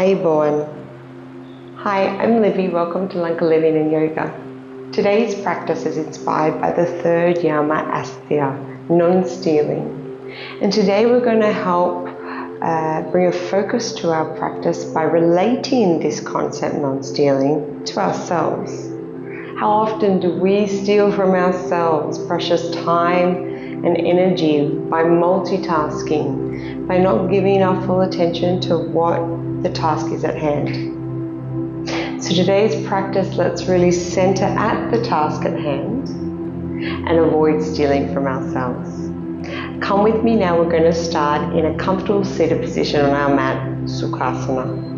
Ayborn. Hi, I'm Livy. Welcome to Lanka Living and Yoga. Today's practice is inspired by the third Yama, Asteya, non-stealing. And today we're going to help bring a focus to our practice by relating this concept, non-stealing, to ourselves. How often do we steal from ourselves precious time and energy by multitasking, by not giving our full attention to what the task is at hand? So today's practice, let's really center at the task at hand and avoid stealing from ourselves. Come with me now. We're going to start in a comfortable seated position on our mat, Sukhasana.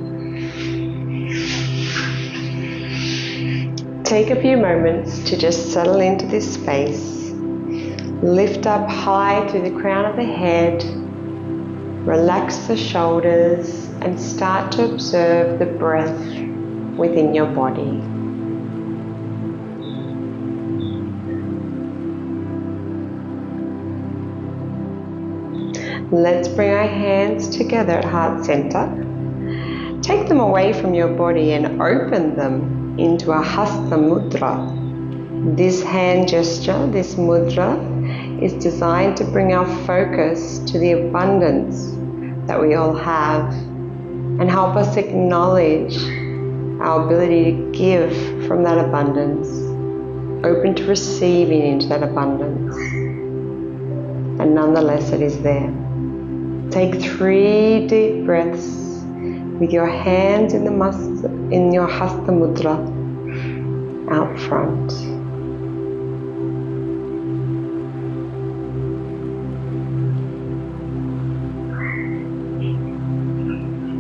Take a few moments to just settle into this space. Lift up high through the crown of the head. Relax the shoulders and start to observe the breath within your body. Let's bring our hands together at heart center. Take them away from your body and open them into a hasta mudra. This hand gesture, this mudra, is designed to bring our focus to the abundance that we all have and help us acknowledge our ability to give from that abundance, open to receiving into that abundance, and nonetheless it is there. Take 3 deep breaths with your hands in your hasta mudra out front.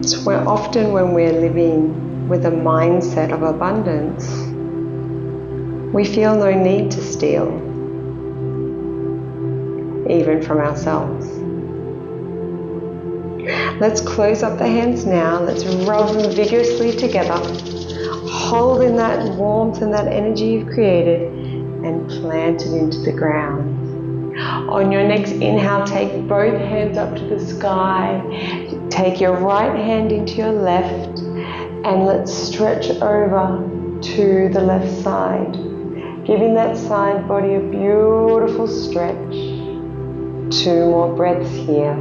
So often when we're living with a mindset of abundance, we feel no need to steal, even from ourselves. Let's close up the hands now. Let's rub them vigorously together, holding that warmth and that energy you've created and plant it into the ground. On your next inhale, take both hands up to the sky. Take your right hand into your left and let's stretch over to the left side, giving that side body a beautiful stretch. 2 more breaths here.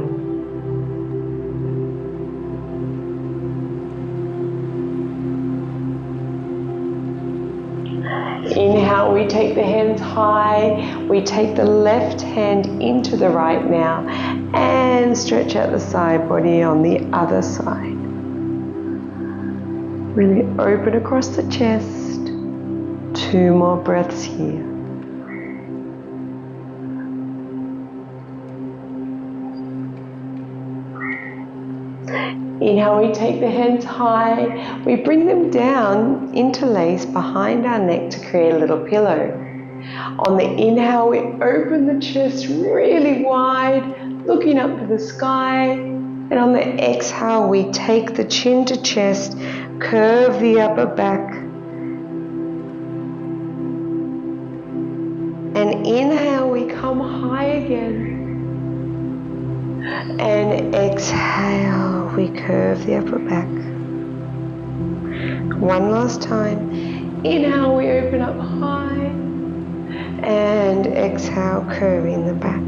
Inhale, we take the hands high. We take the left hand into the right now and stretch out the side body on the other side. Really open across the chest. 2 more breaths here. Inhale, we take the hands high. We bring them down, interlace behind our neck to create a little pillow. On the inhale, we open the chest really wide, looking up to the sky. And on the exhale, we take the chin to chest, curve the upper back. And inhale, we come high again. And exhale, we curve the upper back. One last time. Inhale, we open up high. And exhale, curving the back.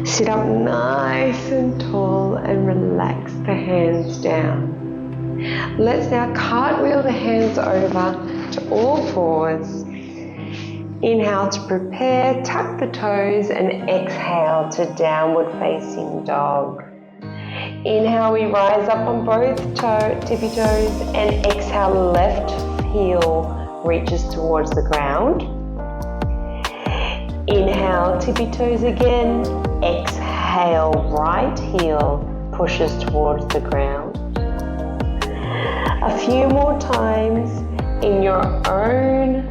Sit up nice and tall and relax the hands down. Let's now cartwheel the hands over to all fours. Inhale to prepare, tuck the toes, and exhale to downward facing dog. Inhale, we rise up on both tippy toes, and exhale, left heel reaches towards the ground. Inhale, tippy toes again. Exhale, right heel pushes towards the ground. A few more times in your own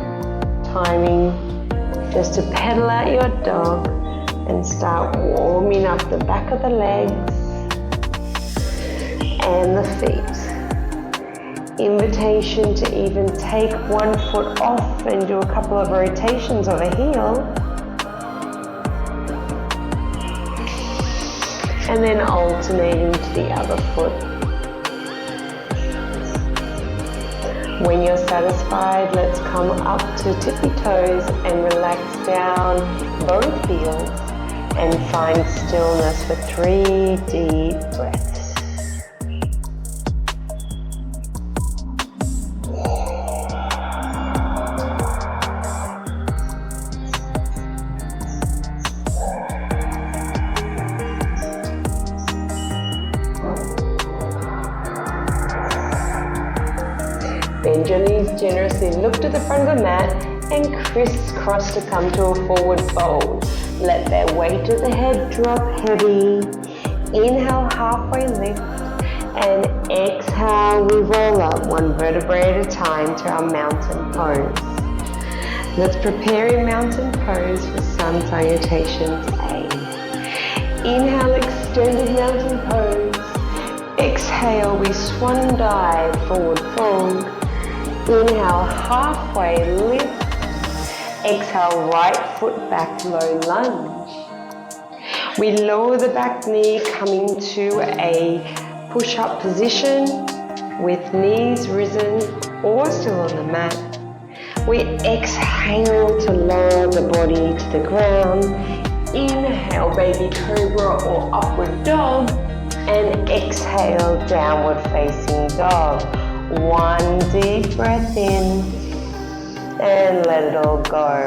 timing, just to pedal out your dog and start warming up the back of the legs and the feet. Invitation to even take 1 foot off and do a couple of rotations of a heel. and then alternating to the other foot. When you're satisfied, let's come up to tippy toes and relax down both heels and find stillness for 3 deep breaths. Bend your knees generously, look to the front of the mat and crisscross to come to a forward fold. Let that weight of the head drop heavy. Inhale, halfway lift, and exhale, we roll up one vertebrae at a time to our mountain pose. Let's prepare in mountain pose for sun salutations A. Inhale, extended mountain pose. Exhale, we swan dive, forward fold. Inhale, halfway lift. Exhale, right foot back, low lunge. We lower the back knee, coming to a push-up position with knees risen or still on the mat. We exhale to lower the body to the ground. Inhale, baby cobra or upward dog. And exhale, downward facing dog. One deep breath in and let it all go.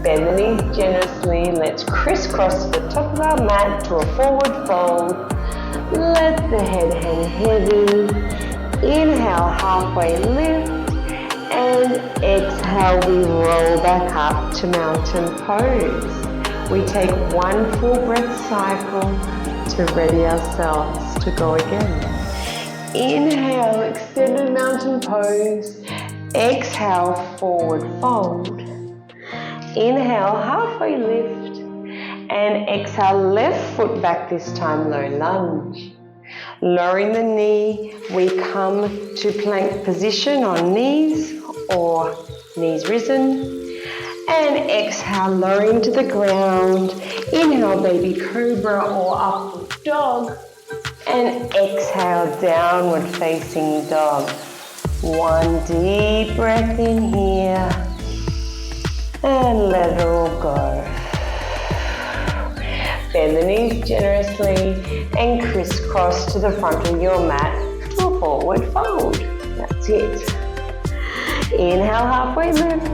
Bend the knees generously. Let's crisscross the top of our mat to a forward fold. Let the head hang heavy. Inhale, halfway lift. And exhale, we roll back up to mountain pose. We take one full breath cycle to ready ourselves to go again. Inhale, extended mountain pose. Exhale, forward fold. Inhale, halfway lift. And exhale, left foot back, this time low lunge. Lowering the knee, we come to plank position on knees or knees risen. And exhale, lowering to the ground. Inhale, baby cobra or upward dog. And exhale, downward facing dog. One deep breath in here. And let it all go. Bend the knees generously and crisscross to the front of your mat to a forward fold. That's it. Inhale, halfway lift.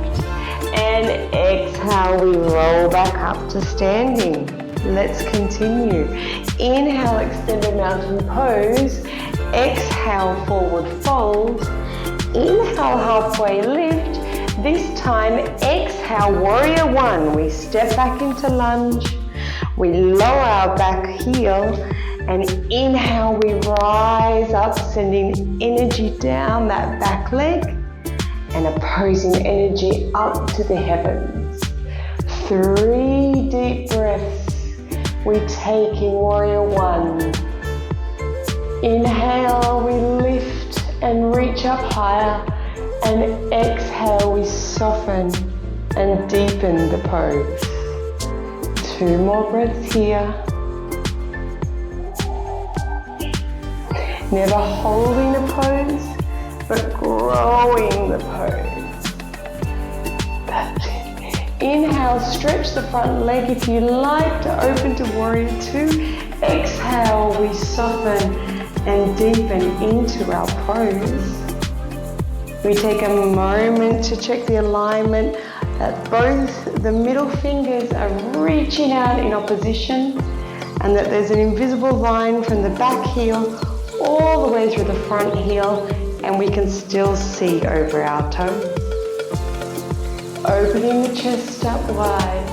And exhale, we roll back up to standing. Let's continue. Inhale, extended mountain pose. Exhale, forward fold. Inhale, halfway lift. This time, exhale, warrior one. We step back into lunge. We lower our back heel. And inhale, we rise up, sending energy down that back leg. And opposing energy up to the heavens. 3 deep breaths. We take in warrior one. Inhale, we lift and reach up higher. And exhale, we soften and deepen the pose. 2 more breaths here. Never holding the pose, but growing the pose. That's it. Inhale, stretch the front leg if you like to open to warrior two. Exhale, we soften and deepen into our pose. We take a moment to check the alignment that both the middle fingers are reaching out in opposition and that there's an invisible line from the back heel all the way through the front heel and we can still see over our toes. Opening the chest up wide.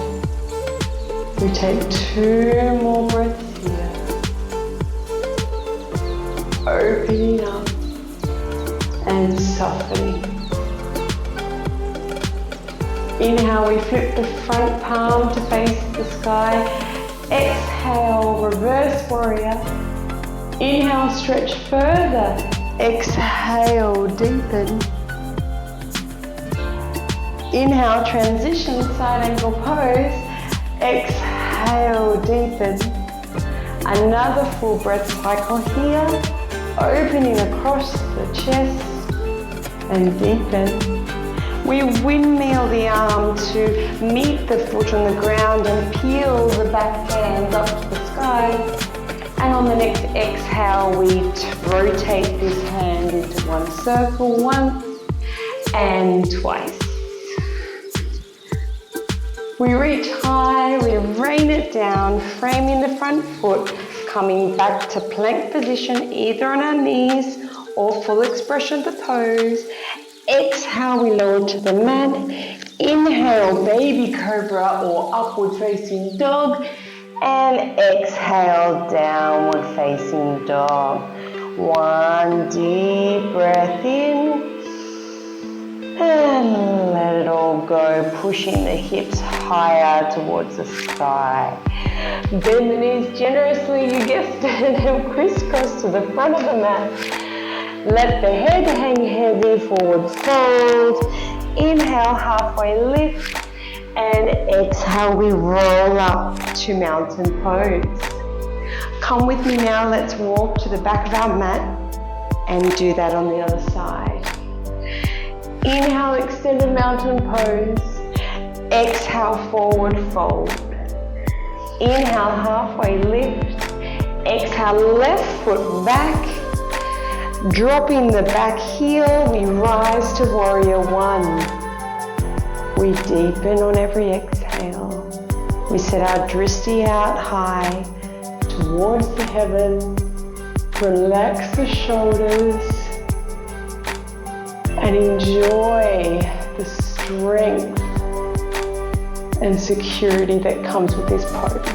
We take 2 more breaths here. Opening up and softening. Inhale, we flip the front palm to face the sky. Exhale, reverse warrior. Inhale, stretch further. Exhale, deepen. Inhale, transition, side angle pose. Exhale, deepen. Another full breath cycle here, opening across the chest and deepen. We windmill the arm to meet the foot on the ground and peel the back hand up to the sky. And on the next exhale, we rotate this hand into one circle once and twice. We reach high, we rain it down, framing the front foot, coming back to plank position, either on our knees or full expression of the pose. Exhale, we lower to the mat. Inhale, baby cobra or upward facing dog. And exhale, downward facing dog. One deep breath in. And let it all go, pushing the hips higher towards the sky. Bend the knees generously, you guessed it, and crisscross to the front of the mat. Let the head hang heavy, forward fold. Inhale, halfway lift. And exhale, we roll up to mountain pose. Come with me now, let's walk to the back of our mat and do that on the other side. Inhale, extended mountain pose. Exhale, forward fold. Inhale, halfway lift. Exhale, left foot back. Dropping the back heel, we rise to warrior one. We deepen on every exhale. We set our drishti out high towards the heaven. Relax the shoulders and enjoy the strength and security that comes with this pose.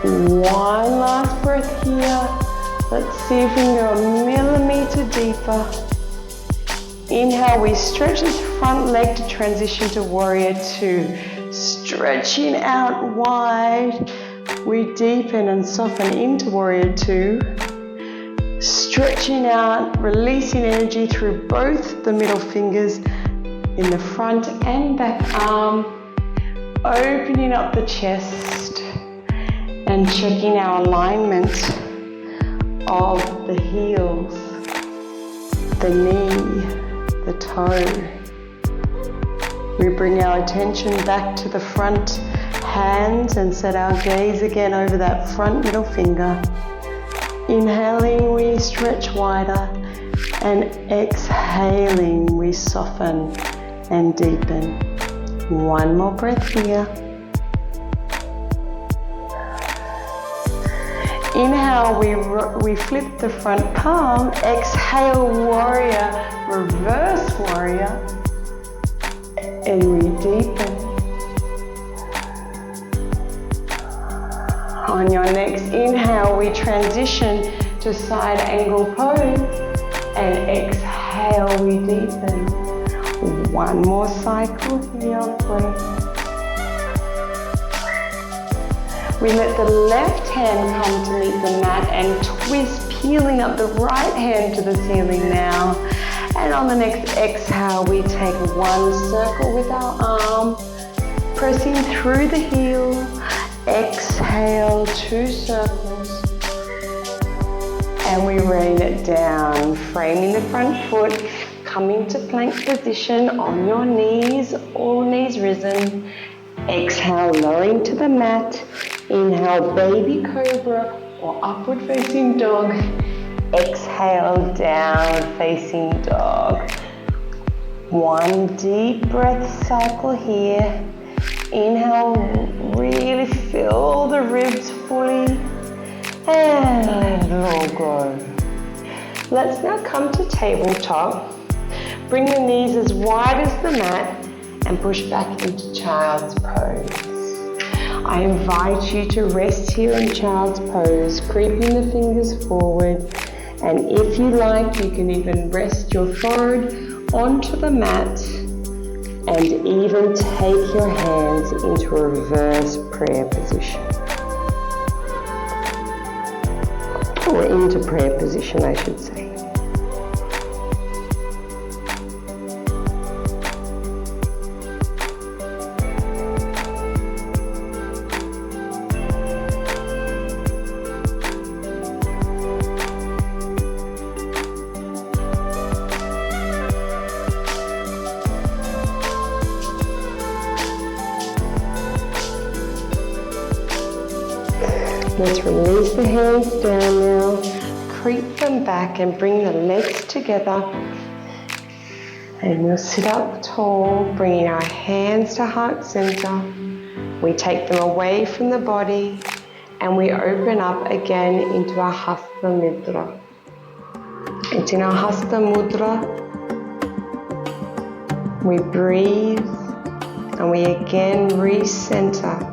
One last breath here. Let's see if we can go a millimeter deeper. Inhale, we stretch this front leg to transition to warrior two. Stretching out wide. We deepen and soften into warrior two. Stretching out, releasing energy through both the middle fingers in the front and back arm. Opening up the chest and checking our alignment of the heels, the knee, the toe. We bring our attention back to the front hands and set our gaze again over that front middle finger. Inhaling, we stretch wider, and exhaling, we soften and deepen. One more breath here. Inhale, we flip the front palm. Exhale, warrior, reverse warrior, and we deepen. On your next inhale, we transition to side angle pose, and exhale, we deepen. One more cycle here, please. We let the left hand come to meet the mat and twist, peeling up the right hand to the ceiling now. And on the next exhale, we take one circle with our arm, pressing through the heel. Exhale, two circles. And we rain it down, framing the front foot, coming to plank position on your knees, all knees risen. Exhale, lowering to the mat. Inhale, baby cobra or upward facing dog. Exhale, down facing dog. One deep breath cycle here. Inhale, really fill the ribs fully. And let it all go. Let's now come to tabletop. Bring the knees as wide as the mat and push back into child's pose. I invite you to rest here in child's pose, creeping the fingers forward. And if you like, you can even rest your forehead onto the mat and even take your hands into a reverse prayer position. Or into prayer position, I should say. Let's release the hands down now. Creep them back and bring the legs together. And we'll sit up tall, bringing our hands to heart center. We take them away from the body and we open up again into our hasta mudra. It's in our hasta mudra. We breathe and we again recenter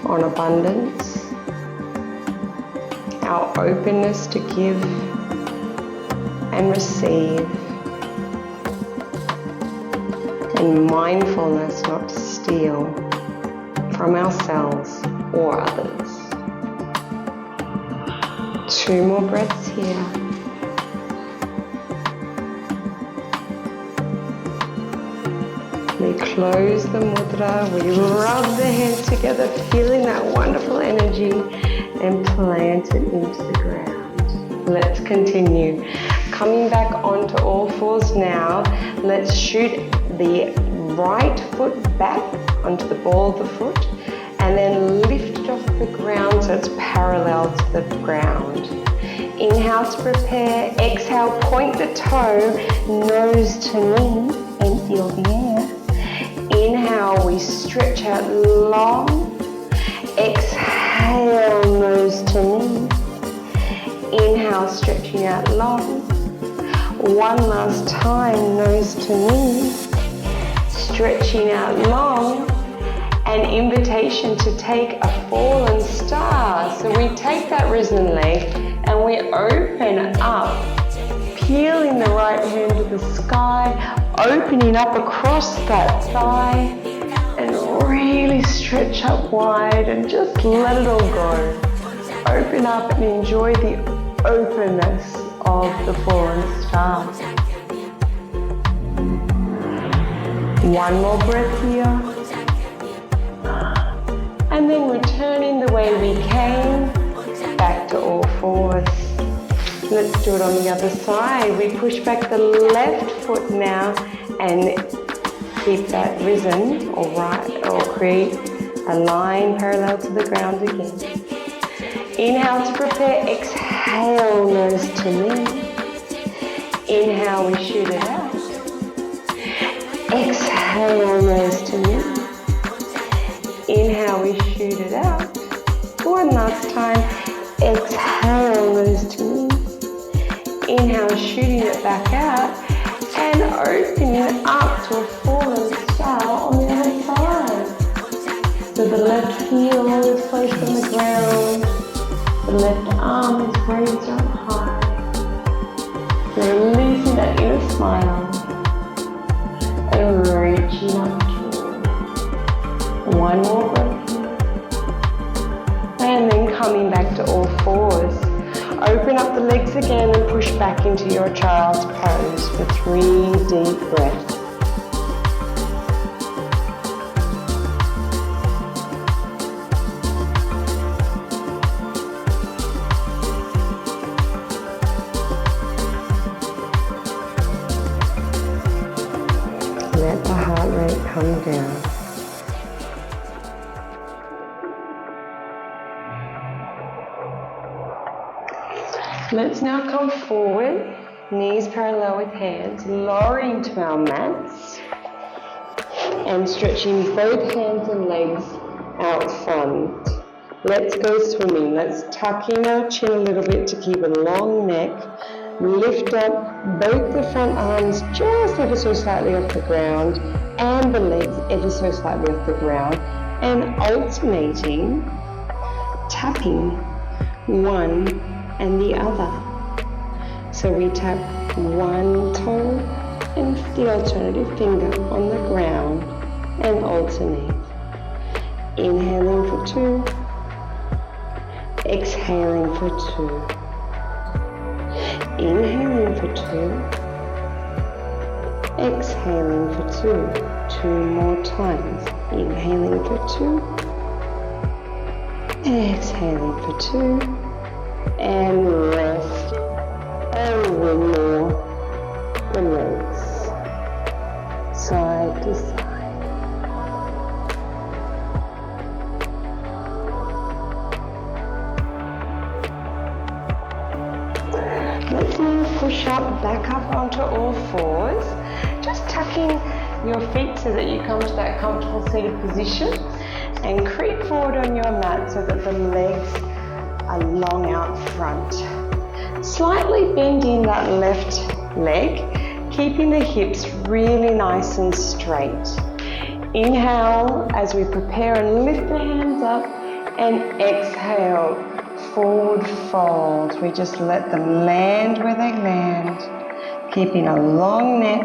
on abundance, our openness to give and receive, and mindfulness not to steal from ourselves or others. 2 more breaths here. We close the mudra, we rub the hands together, feeling that wonderful energy, and plant it into the ground. Let's continue. Coming back onto all fours now, let's shoot the right foot back onto the ball of the foot and then lift it off the ground so it's parallel to the ground. Inhale to prepare, exhale, point the toe, nose to knee, and feel the air. Inhale, we stretch out long. Exhale, nose to knee. Inhale, stretching out long. One last time, nose to knee. Stretching out long. An invitation to take a fallen star. So we take that risen leg and we open up, peeling the right hand to the sky, opening up across that thigh, and really stretch up wide and just let it all go. Open up and enjoy the openness of the fallen star. One more breath here. And then returning the way we came, back to all fours. Let's do it on the other side. We push back the left foot now and keep that risen or right, or create a line parallel to the ground again. Inhale to prepare, exhale, nose to knee. Inhale, we shoot it out. Exhale, nose to knee. Inhale, we shoot it out. One last time. Exhale, nose to knee. Inhale, shooting it back out. And opening up to a fallen star on the other side. So the left heel is placed on the ground. The left arm is raised up high. Releasing that inner smile. And reaching up tall. One more breath here. And then coming back to all fours. Open up the legs again and push back into your child's pose for 3 deep breaths. Let the heart rate come down. Let's now come forward, knees parallel with hands, lowering to our mats and stretching both hands and legs out front. Let's go swimming. Let's tuck in our chin a little bit to keep a long neck. Lift up both the front arms just ever so slightly off the ground and the legs ever so slightly off the ground, and alternating, tapping one and the other. So we tap one toe and the alternative finger on the ground and alternate. Inhaling for 2, exhaling for 2. Inhaling for 2, exhaling for 2. 2 more times. Inhaling for 2, exhaling for 2. And rest and windmill the legs side to side. push up, back up onto all fours. Just tucking your feet so that you come to that comfortable seated position, and creep forward on your mat so that the legs are long out front. Slightly bending that left leg, keeping the hips really nice and straight. Inhale as we prepare and lift the hands up, and exhale, forward fold. We just let them land where they land, keeping a long neck.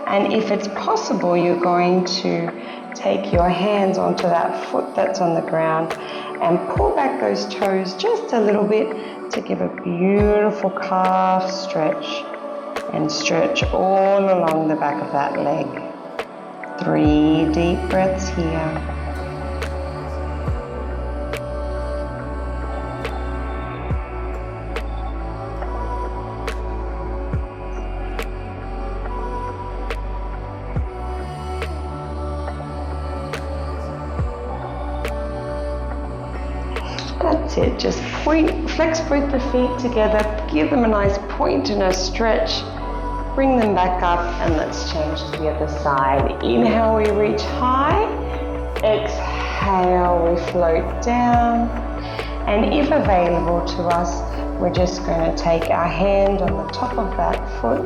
And if it's possible, you're going to take your hands onto that foot that's on the ground and pull back those toes just a little bit to give a beautiful calf stretch, and stretch all along the back of that leg. 3 deep breaths here. That's it, just point, flex both the feet together, give them a nice point and a stretch, bring them back up, and let's change to the other side. Inhale, we reach high, exhale, we float down, and if available to us, we're just going to take our hand on the top of that foot,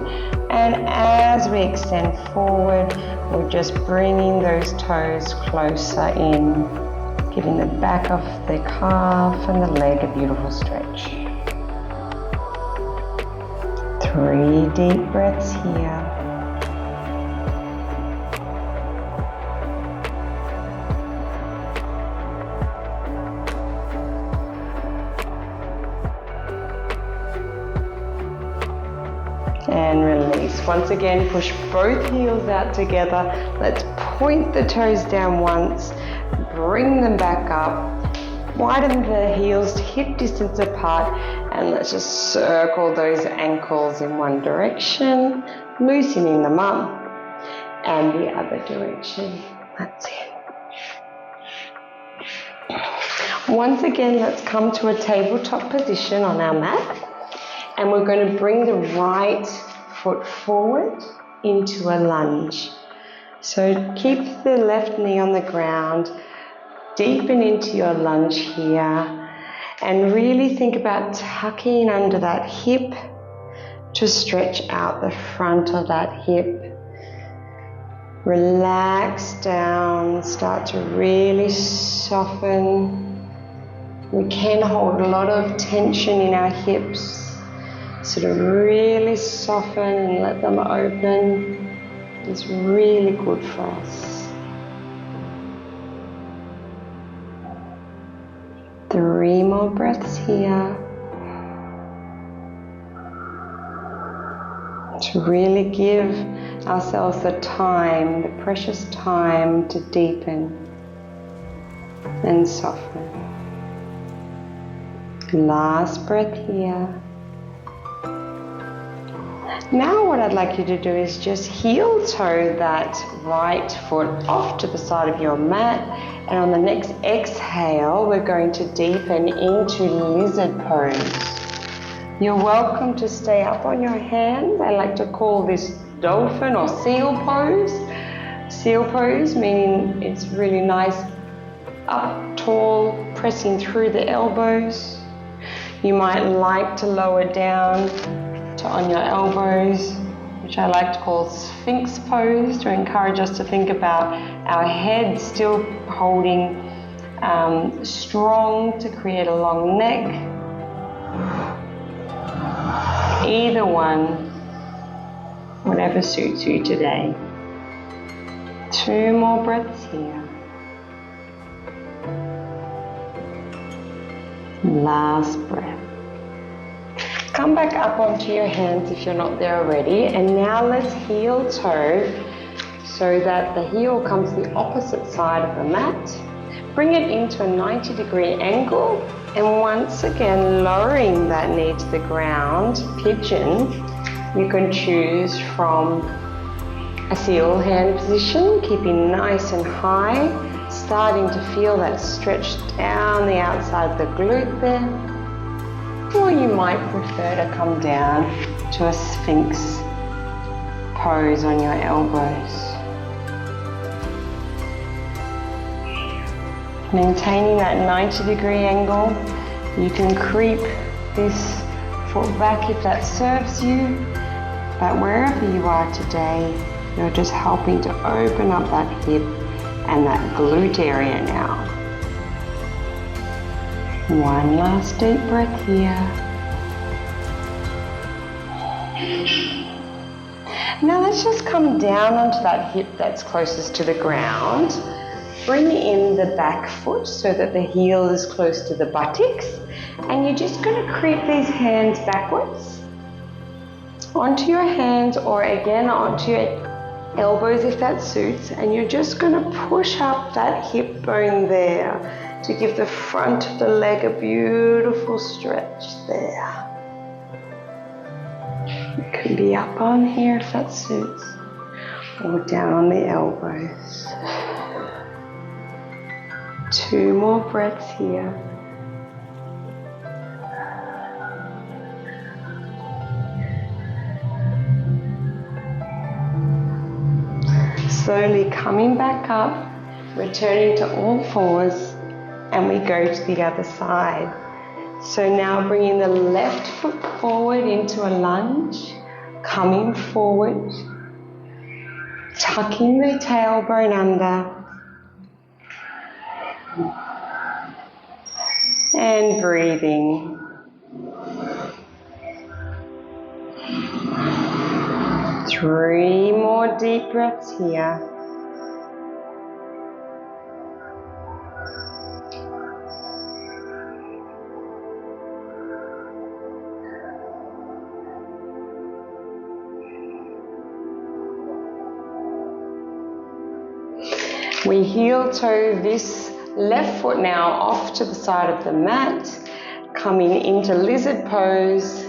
and as we extend forward, we're just bringing those toes closer in, giving the back of the calf and the leg a beautiful stretch. 3 deep breaths here. And release. Once again, push both heels out together. Let's point the toes down once. Bring them back up, widen the heels to hip distance apart, and let's just circle those ankles in one direction, loosening them up, and the other direction. That's it. Once again, let's come to a tabletop position on our mat, and we're going to bring the right foot forward into a lunge. So keep the left knee on the ground, deepen into your lunge here, and really think about tucking under that hip to stretch out the front of that hip. Relax down, start to really soften. We can hold a lot of tension in our hips, so to really soften and let them open is really good for us. 3 more breaths here to really give ourselves the time, the precious time to deepen and soften. Last breath here. Now what I'd like you to do is just heel toe that right foot off to the side of your mat, and on the next exhale we're going to deepen into lizard pose. You're welcome to stay up on your hands. I like to call this dolphin or seal pose. Seal pose meaning it's really nice, up tall, pressing through the elbows. You might like to lower down on your elbows, which I like to call Sphinx pose, to encourage us to think about our head still holding strong to create a long neck. Either one, whatever suits you today. 2 more breaths here. Last breath. Come back up onto your hands if you're not there already, and now let's heel toe so that the heel comes the opposite side of the mat. Bring it into a 90-degree angle, and once again lowering that knee to the ground, pigeon. You can choose from a seal hand position, keeping nice and high, starting to feel that stretch down the outside of the glute there. Or you might prefer to come down to a Sphinx pose on your elbows. Maintaining that 90-degree angle, you can creep this foot back if that serves you, but wherever you are today, you're just helping to open up that hip and that glute area now. One last deep breath here. Now let's just come down onto that hip that's closest to the ground. Bring in the back foot so that the heel is close to the buttocks, and you're just going to creep these hands backwards onto your hands, or again onto your elbows if that suits, and you're just going to push up that hip bone there to give the front of the leg a beautiful stretch there. It can be up on here if that suits, or down on the elbows. 2 more breaths here. Slowly coming back up, returning to all fours, and we go to the other side. So now bringing the left foot forward into a lunge, coming forward, tucking the tailbone under, and breathing. Three more deep breaths here. We heel toe this left foot now off to the side of the mat, coming into lizard pose,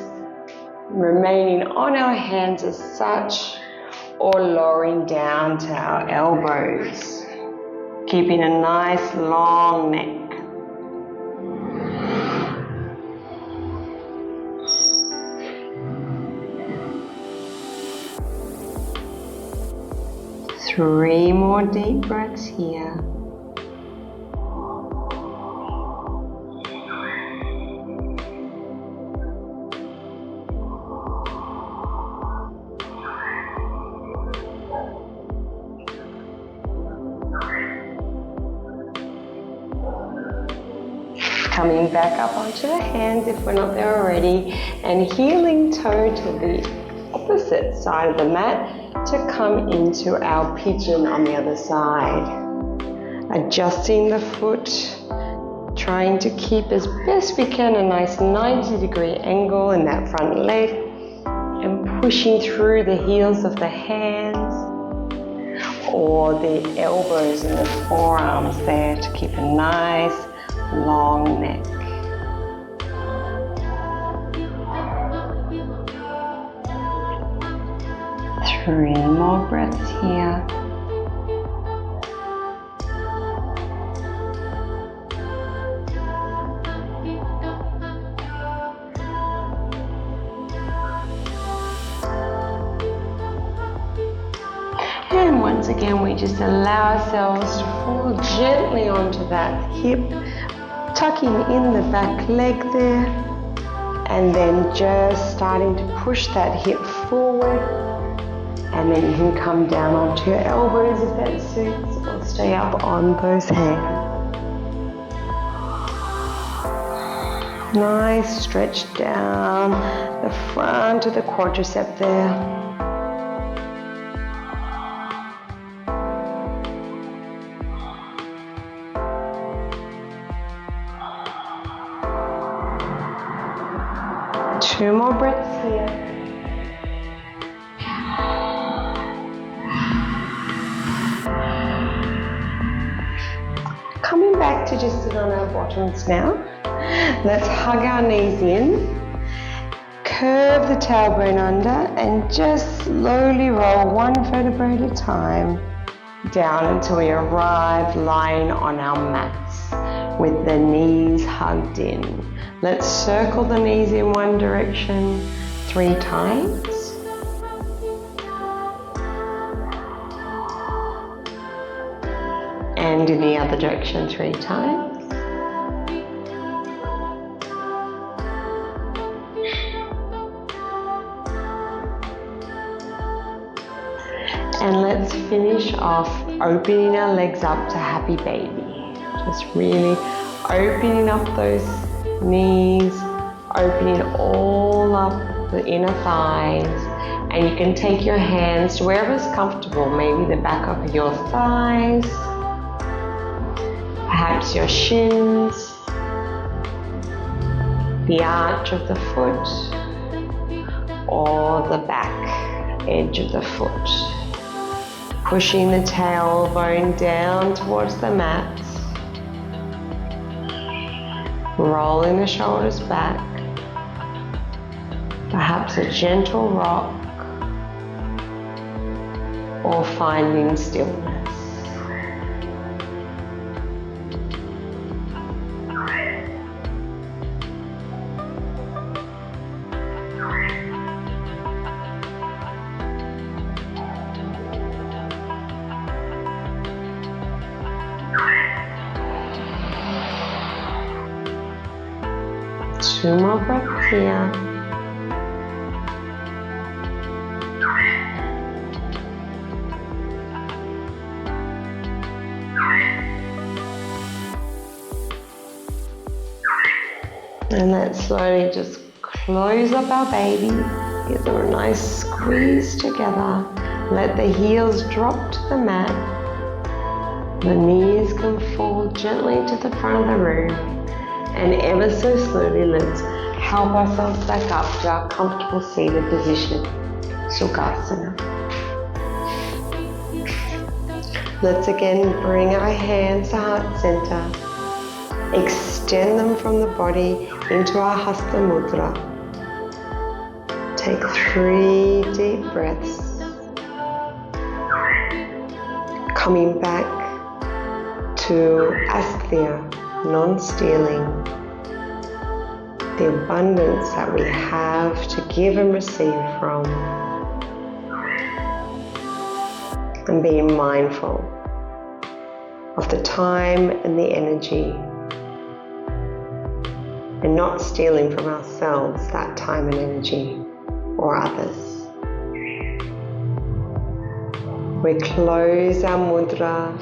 remaining on our hands as such, or lowering down to our elbows, keeping a nice long neck. Three more deep breaths here. Coming back up onto the hands if we're not there already, and heeling toe to the opposite side of the mat to come into our pigeon on the other side. Adjusting the foot, trying to keep as best we can a nice 90-degree angle in that front leg, and pushing through the heels of the hands or the elbows and the forearms there to keep a nice long neck. Three more breaths here. And once again, we just allow ourselves to fall gently onto that hip, tucking in the back leg there, and then just starting to push that hip forward. And then you can come down onto your elbows if that suits, or stay up on those hands. Nice stretch down the front of the quadricep there. Two more breaths here. Coming back to just sit on our bottoms now. Let's hug our knees in, curve the tailbone under, and just slowly roll one vertebra at a time down until we arrive lying on our mats with the knees hugged in. Let's circle the knees in one direction 3 times. And in the other direction 3 times. And let's finish off opening our legs up to happy baby. Just really opening up those knees, opening all up the inner thighs. And you can take your hands to wherever's comfortable, maybe the back of your thighs, perhaps your shins, the arch of the foot, or the back edge of the foot. Pushing the tailbone down towards the mat. Rolling the shoulders back. Perhaps a gentle rock, or finding stillness. Two more breaths here. And let's slowly just close up our baby. Give them a nice squeeze together. Let the heels drop to the mat. The knees can fall gently to the front of the room. And ever so slowly, let's help ourselves back up to our comfortable seated position, Sukhasana. Let's again bring our hands to heart center. Extend them from the body into our hasta mudra. Take 3 deep breaths. Coming back to Asteya, non-stealing, the abundance that we have to give and receive from, and being mindful of the time and the energy, and not stealing from ourselves that time and energy or others. We close our mudra.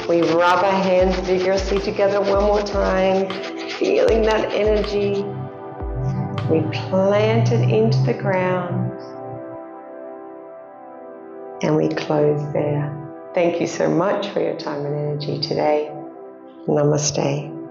We rub our hands vigorously together one more time, feeling that energy. We plant it into the ground, and we close there. Thank you so much for your time and energy today. Namaste.